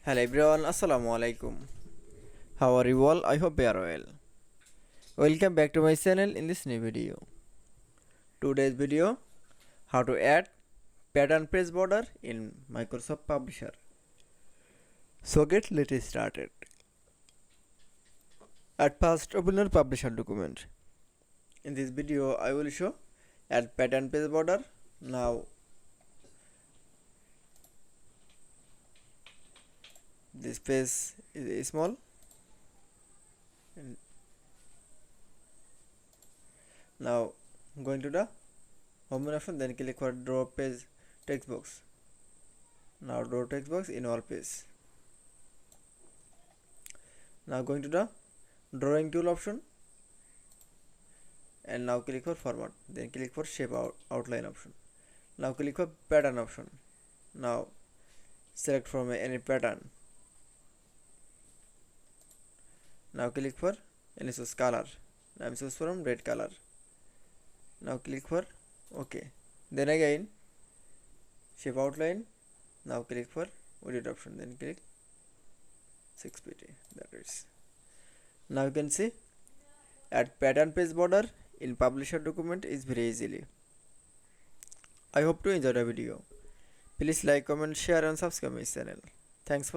Hello everyone, Assalamu alaikum. How are you all? I hope you are well. Welcome back to my channel in this new video. Today's video, how to add pattern page border in Microsoft Publisher. So let's started. At first, open your Publisher document. In this video, I will show add pattern page border. Now, this page is small. And now, going to the home option, then click for draw page text box. Now draw text box in all page. Now going to the drawing tool option, and now click for format, then click for shape outline option. Now click for pattern option. Now select from any pattern. Now click for any source color. I am choose from red color. Now click for OK. Then again shape outline. Now click for edit option. Then click 6pt. That is. Now you can see add pattern page border in publisher document is very easily. I hope to enjoy the video. Please like, comment, share and subscribe my channel. Thanks for